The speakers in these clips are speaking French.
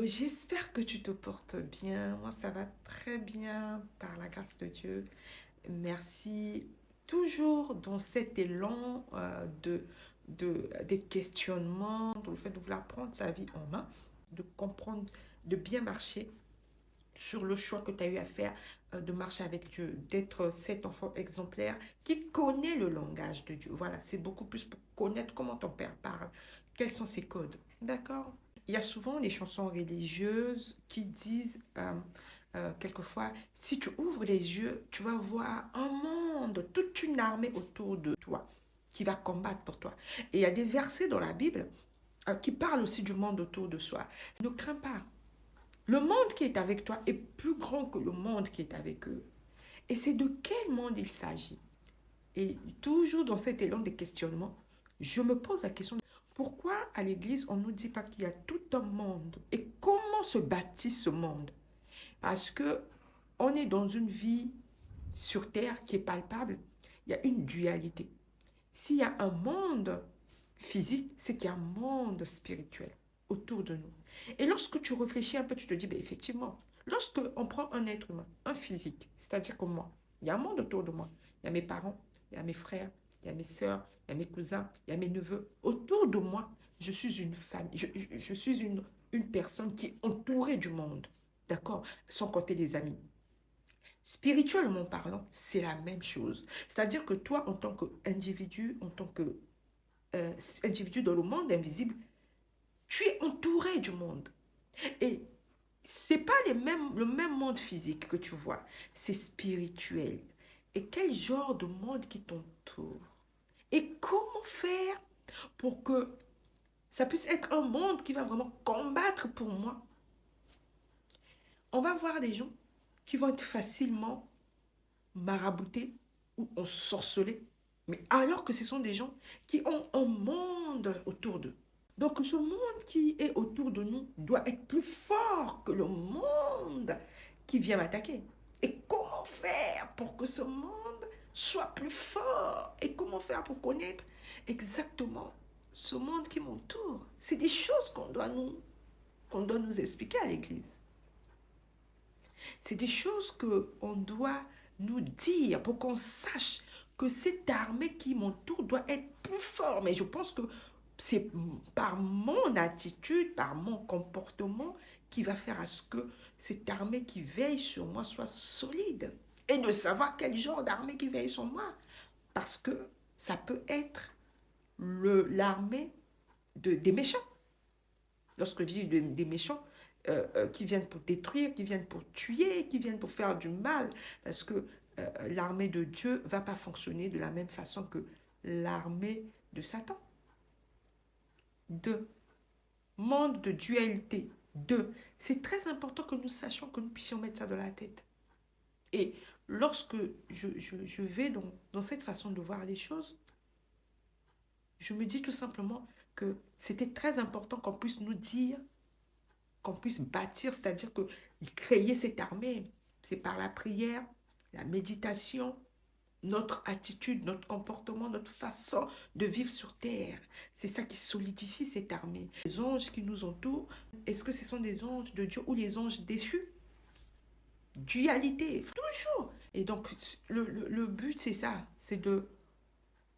J'espère que tu te portes bien. Moi, ça va très bien par la grâce de Dieu. Merci. Toujours dans cet élan des questionnements, dans le fait de vouloir prendre sa vie en main, de comprendre, de bien marcher sur le choix que tu as eu à faire, de marcher avec Dieu, d'être cet enfant exemplaire qui connaît le langage de Dieu. Voilà, c'est beaucoup plus pour connaître comment ton père parle, quels sont ses codes. D'accord? Il y a souvent les chansons religieuses qui disent quelquefois, si tu ouvres les yeux, tu vas voir un monde, toute une armée autour de toi qui va combattre pour toi. Et il y a des versets dans la Bible qui parlent aussi du monde autour de soi. Ne crains pas. Le monde qui est avec toi est plus grand que le monde qui est avec eux. Et c'est de quel monde il s'agit? Et toujours dans cet élan de questionnement, je me pose la question, pourquoi à l'église on ne nous dit pas qu'il y a tout un monde? Et comment se bâtit ce monde? Parce que on est dans une vie sur terre qui est palpable. Il y a une dualité. S'il y a un monde physique, c'est qu'il y a un monde spirituel autour de nous. Et lorsque tu réfléchis un peu, tu te dis, ben effectivement, lorsque on prend un être humain, un physique, c'est-à-dire comme moi, il y a un monde autour de moi. Il y a mes parents, il y a mes frères, il y a mes soeurs, il y a mes cousins, il y a mes neveux. Autour de moi, je suis une famille, je suis une personne qui est entourée du monde. D'accord? Sans compter les amis. Spirituellement parlant, c'est la même chose. C'est-à-dire que toi, en tant qu'individu, en tant que individu dans le monde invisible, tu es entouré du monde. Et c'est pas le même monde physique que tu vois, c'est spirituel. Et quel genre de monde qui t'entoure? Et comment faire pour que ça puisse être un monde qui va vraiment combattre pour moi? On va voir des gens qui vont être facilement maraboutés ou ensorcelés, mais alors que ce sont des gens qui ont un monde autour d'eux. Donc ce monde qui est autour de nous doit être plus fort que le monde qui vient m'attaquer. Et comment faire pour que ce monde soit plus fort? Et comment faire pour connaître exactement ce monde qui m'entoure? C'est des choses qu'on doit nous expliquer à l'église. C'est des choses qu'on doit nous dire pour qu'on sache que cette armée qui m'entoure doit être plus forte. Mais je pense que c'est par mon attitude, par mon comportement qui va faire à ce que cette armée qui veille sur moi soit solide. Et de savoir quel genre d'armée qui veille sur moi. Parce que ça peut être l'armée des méchants. Lorsque je dis des méchants, qui viennent pour détruire, qui viennent pour tuer, qui viennent pour faire du mal, parce que l'armée de Dieu ne va pas fonctionner de la même façon que l'armée de Satan. Deux, monde de dualité. Deux, c'est très important que nous sachions, que nous puissions mettre ça dans la tête. Et lorsque je vais dans cette façon de voir les choses, je me dis tout simplement que c'était très important qu'on puisse nous dire, qu'on puisse bâtir, c'est-à-dire que créer cette armée, c'est par la prière, la méditation, notre attitude, notre comportement, notre façon de vivre sur terre. C'est ça qui solidifie cette armée. Les anges qui nous entourent, est-ce que ce sont des anges de Dieu ou les anges déchus? Dualité, toujours. Et donc, le but, c'est ça, c'est de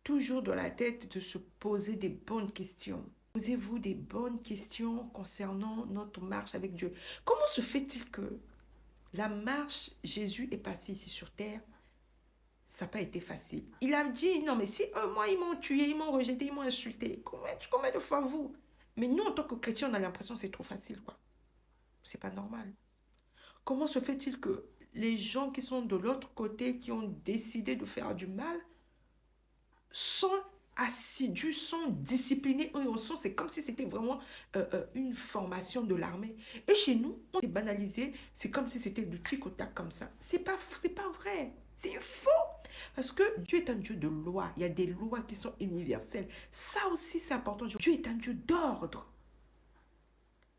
toujours dans la tête de se poser des bonnes questions. Posez-vous des bonnes questions concernant notre marche avec Dieu. Comment se fait-il que la marche, Jésus est passé ici sur terre, ça n'a pas été facile. Il a dit, non mais si un mois ils m'ont tué, ils m'ont rejeté, ils m'ont insulté, combien de fois vous? Mais nous, en tant que chrétiens, on a l'impression que c'est trop facile, quoi. C'est pas normal. Comment se fait-il que les gens qui sont de l'autre côté, qui ont décidé de faire du mal, sont assidus, sont disciplinés, eux, c'est comme si c'était vraiment une formation de l'armée. Et chez nous, on est banalisé, c'est comme si c'était du tic au tac comme ça. C'est pas vrai, c'est faux. Parce que Dieu est un Dieu de loi, il y a des lois qui sont universelles. Ça aussi, c'est important. Dieu est un Dieu d'ordre.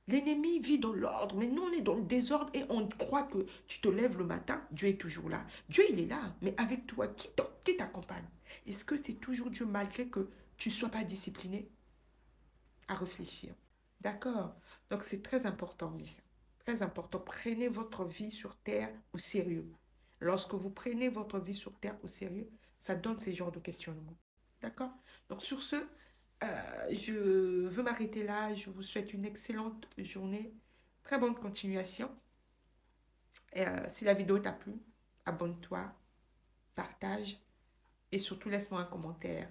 L'ennemi vit dans l'ordre, mais nous, on est dans le désordre et on croit que tu te lèves le matin, Dieu est toujours là. Dieu, il est là, mais avec toi, qui t'accompagne? Est-ce que c'est toujours Dieu malgré que tu ne sois pas discipliné? À réfléchir. D'accord? Donc, c'est très important, bien. Très important. Prenez votre vie sur Terre au sérieux. Lorsque vous prenez votre vie sur Terre au sérieux, ça donne ces genres de questionnements. D'accord? Donc, sur ce, je veux m'arrêter là. Je vous souhaite une excellente journée. Très bonne continuation. Et, si la vidéo t'a plu, abonne-toi, partage et surtout laisse-moi un commentaire.